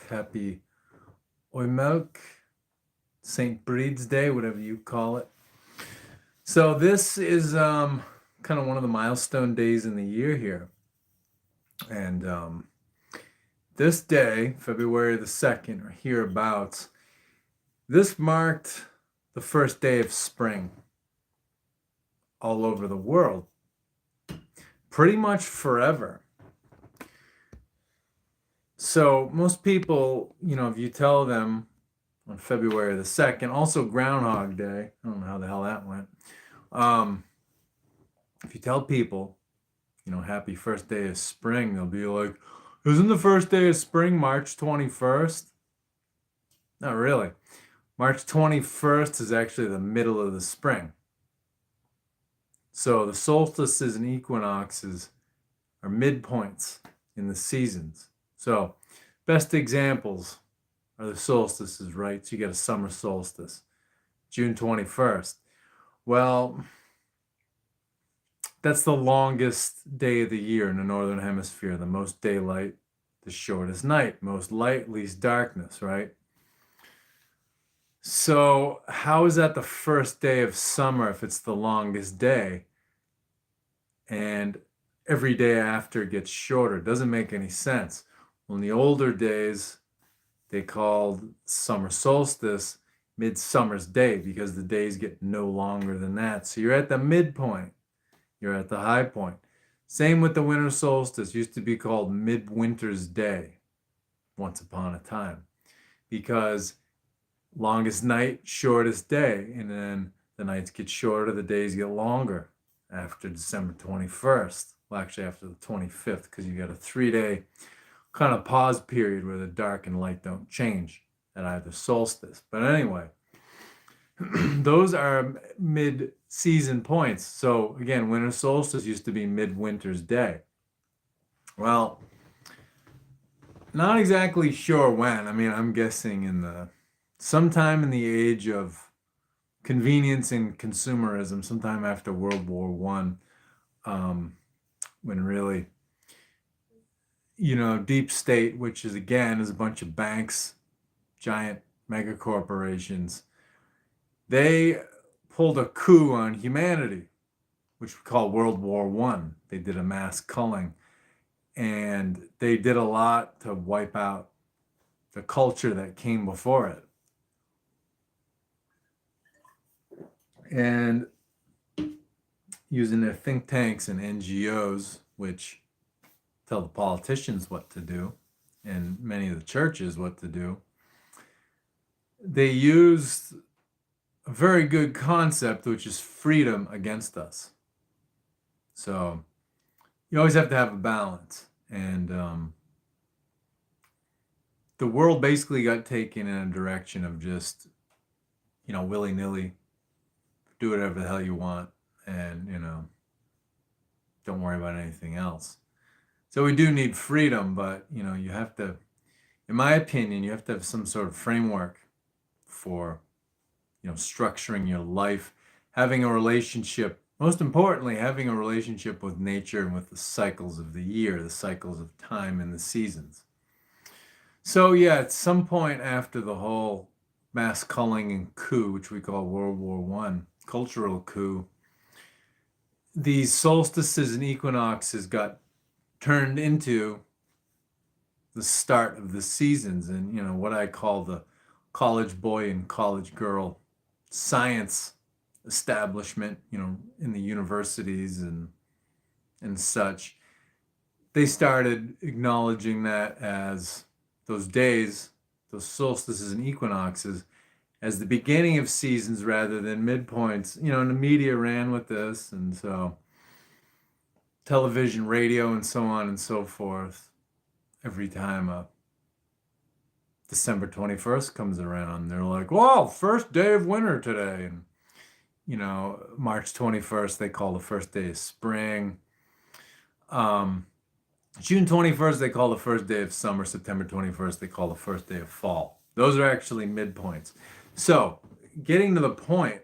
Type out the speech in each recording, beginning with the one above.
Happy Oimelc, St. Brid's Day, whatever you call it. So this is kind of one of the milestone days in the year here. And this day, February the 2nd, or hereabouts, this marked the first day of spring all over the world, pretty much forever. So most people, if you tell them on February the 2nd, also Groundhog Day, I don't know how the hell that went. If you tell people, happy first day of spring, they'll be like, isn't the first day of spring March 21st? Not really. March 21st is actually the middle of the spring. So the solstices and equinoxes are midpoints in the seasons. So best examples are the solstices, right? So you get a summer solstice, June 21st. Well, that's the longest day of the year in the Northern Hemisphere. The most daylight, the shortest night. Most light, least darkness, right? So how is that the first day of summer if it's the longest day? And every day after gets shorter. It doesn't make any sense. Well, in the older days, they called summer solstice midsummer's day because the days get no longer than that. So you're at the midpoint. You're at the high point. Same with the winter solstice. Used to be called midwinter's day once upon a time because longest night, shortest day. And then the nights get shorter, the days get longer after December 21st. Well, actually after the 25th, because you got a 3-day kind of pause period where the dark and light don't change at either solstice. But anyway, those are mid-season points. So again, winter solstice used to be midwinter's day. Well, not exactly sure when. I mean, I'm guessing sometime in the age of convenience and consumerism, sometime after World War One, when really, deep state, which is a bunch of banks, giant mega corporations, they pulled a coup on humanity, which we call World War One. They did a mass culling, and they did a lot to wipe out the culture that came before it. And using their think tanks and NGOs, which tell the politicians what to do, and many of the churches what to do, they used a very good concept, which is freedom against us. So you always have to have a balance. And the world basically got taken in a direction of just, willy-nilly, do whatever the hell you want, and, don't worry about anything else. So we do need freedom, but, you have to, in my opinion, you have to have some sort of framework for, structuring your life, having a relationship, most importantly, having a relationship with nature and with the cycles of the year, the cycles of time and the seasons. So yeah, at some point after the whole mass culling and coup, which we call World War One, cultural coup, these solstices and equinoxes got turned into the start of the seasons, and what I call the college boy and college girl science establishment, in the universities and such, they started acknowledging that as those days, those solstices and equinoxes, as the beginning of seasons rather than midpoints. And the media ran with this, and so television, radio, and so on and so forth, every time December 21st comes around, they're like, well, first day of winter today. And, March 21st, they call the first day of spring. June 21st, they call the first day of summer. September 21st, they call the first day of fall. Those are actually midpoints. So getting to the point,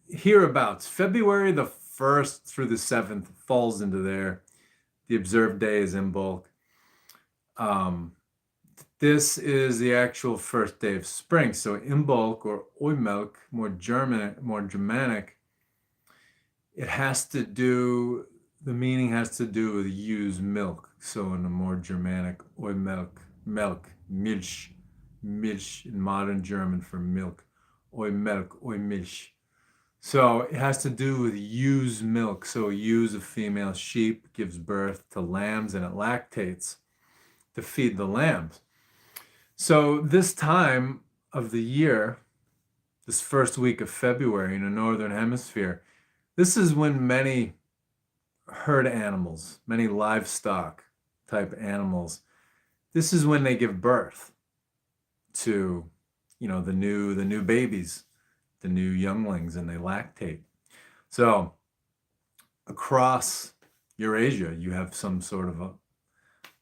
hereabouts, February the 1st through the 7th falls into there. The observed day is Imbolc. This is the actual first day of spring. So Imbolc or Oimelc, more Germanic, it has to do, the meaning has to do with use milk. So in a more Germanic, Oimelc, milk, Milch, Milch in modern German for milk, Oimelc, Oimilch. So it has to do with ewe's milk. So ewes, a female sheep, gives birth to lambs and it lactates to feed the lambs. So this time of the year, this first week of February in the Northern Hemisphere, this is when many herd animals, many livestock type animals, this is when they give birth to, the new babies, the new younglings, and they lactate. So across Eurasia, you have some sort of a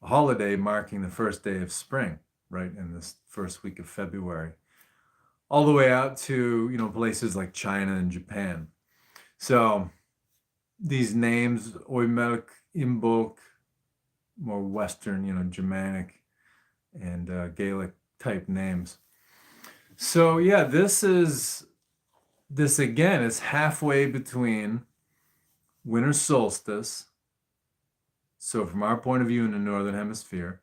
holiday marking the first day of spring, right, in this first week of February, all the way out to, places like China and Japan. So these names, Oimelc, Imbolc, more Western, Germanic and Gaelic type names. So yeah, this again is halfway between winter solstice. So from our point of view in the Northern Hemisphere,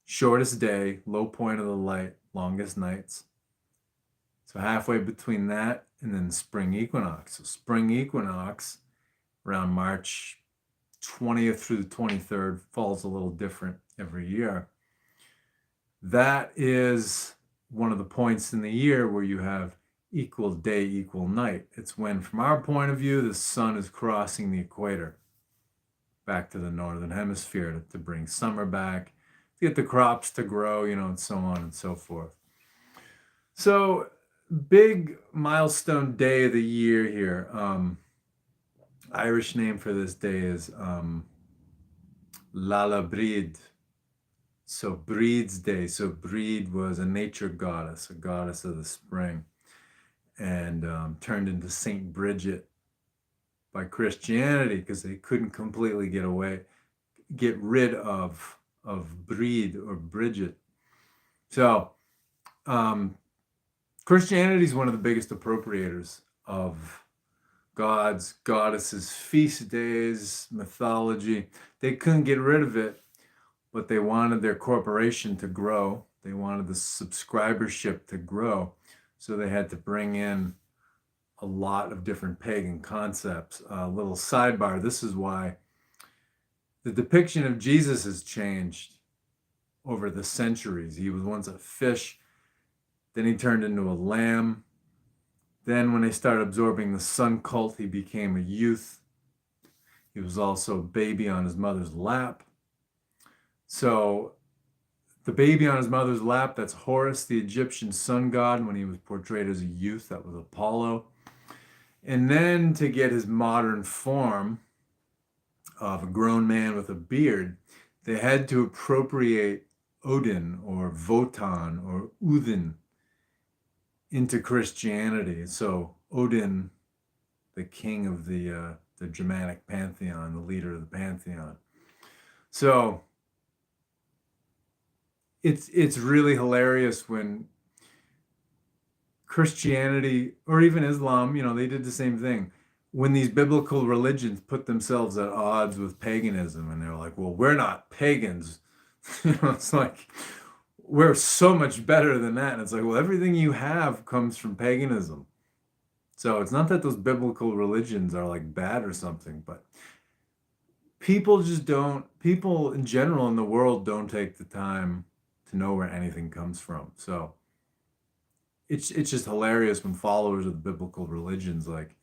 shortest day, low point of the light, longest nights. So halfway between that and then spring equinox. So spring equinox around March 20th through the 23rd, falls a little different every year. That is one of the points in the year where you have equal day, equal night. It's when, from our point of view, the sun is crossing the equator back to the Northern Hemisphere to bring summer back, to get the crops to grow, and so on and so forth. So big milestone day of the year here. Irish name for this day is Lala Brid. So Brid's day. So Brid was a nature goddess, a goddess of the spring, and turned into Saint Bridget by Christianity because they couldn't completely get rid of Brid or Bridget. So Christianity is one of the biggest appropriators of gods, goddesses, feast days, mythology. They couldn't get rid of it, but they wanted their corporation to grow. They wanted the subscribership to grow. So they had to bring in a lot of different pagan concepts. A little sidebar, this is why the depiction of Jesus has changed over the centuries. He was once a fish, then he turned into a lamb. Then when they started absorbing the sun cult, he became a youth. He was also a baby on his mother's lap. So the baby on his mother's lap, that's Horus, the Egyptian sun god. When he was portrayed as a youth, that was Apollo. And then to get his modern form of a grown man with a beard, they had to appropriate Odin or Wotan or Uthin into Christianity. So Odin, the king of the Germanic pantheon, the leader of the pantheon. So it's really hilarious when Christianity or even Islam, they did the same thing. When these biblical religions put themselves at odds with paganism, and they're like, well, we're not pagans. It's like, we're so much better than that. And it's like, well, everything you have comes from paganism. So it's not that those biblical religions are like bad or something, but people in general in the world don't take the time to know where anything comes from. So it's just hilarious when followers of the biblical religions, like,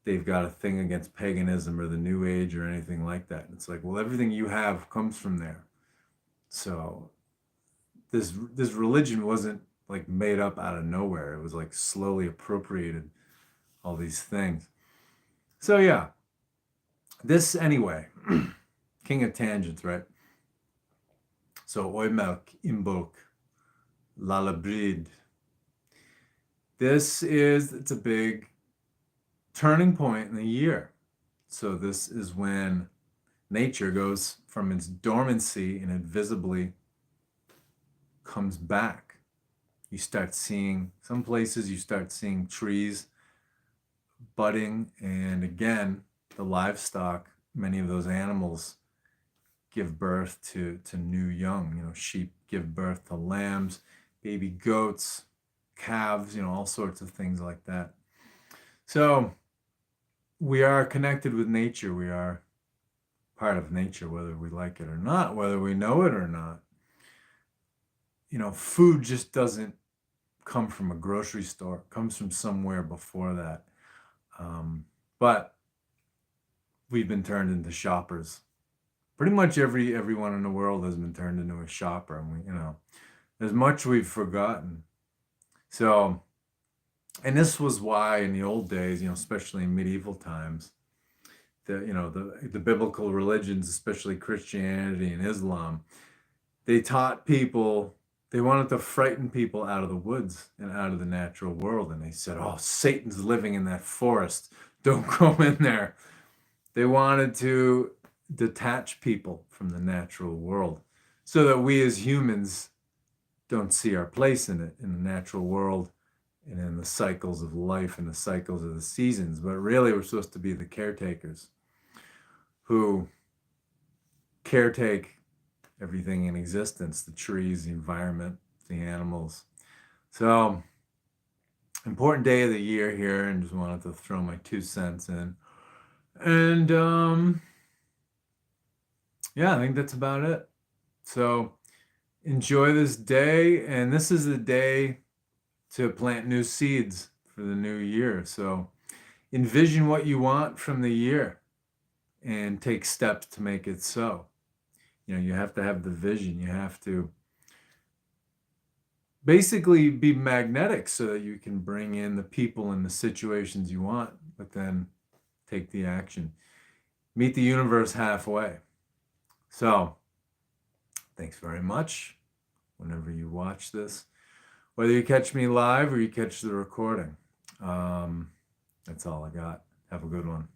they've got a thing against paganism or the New Age or anything like that. It's like, well, everything you have comes from there. So this religion wasn't like made up out of nowhere. It was like slowly appropriated all these things. So yeah, this anyway, king of tangents, right? So Oimelc, Imbolc, Lalabrid. It's a big turning point in the year. So this is when nature goes from its dormancy and it visibly comes back. You start seeing, some places you start seeing trees budding, and again, the livestock, many of those animals give birth to new young. Sheep give birth to lambs, baby goats, calves, all sorts of things like that. So we are connected with nature. We are part of nature, whether we like it or not, whether we know it or not. Food just doesn't come from a grocery store. It comes from somewhere before that. But we've been turned into shoppers. Pretty much everyone in the world has been turned into a shopper, and there's much we've forgotten. So, and this was why in the old days, especially in medieval times, the biblical religions, especially Christianity and Islam, they taught people, they wanted to frighten people out of the woods and out of the natural world. And they said, oh, Satan's living in that forest. Don't go in there. They wanted to detach people from the natural world so that we as humans don't see our place in it, in the natural world and in the cycles of life and the cycles of the seasons. But really, we're supposed to be the caretakers who caretake everything in existence, the trees, the environment, the animals. So, important day of the year here, and just wanted to throw my 2 cents in. And yeah, I think that's about it. So enjoy this day, and this is the day to plant new seeds for the new year. So envision what you want from the year and take steps to make it so. You have to have the vision. You have to basically be magnetic so that you can bring in the people and the situations you want, but then take the action. Meet the universe halfway. So, thanks very much whenever you watch this. Whether you catch me live or you catch the recording. That's all I got. Have a good one.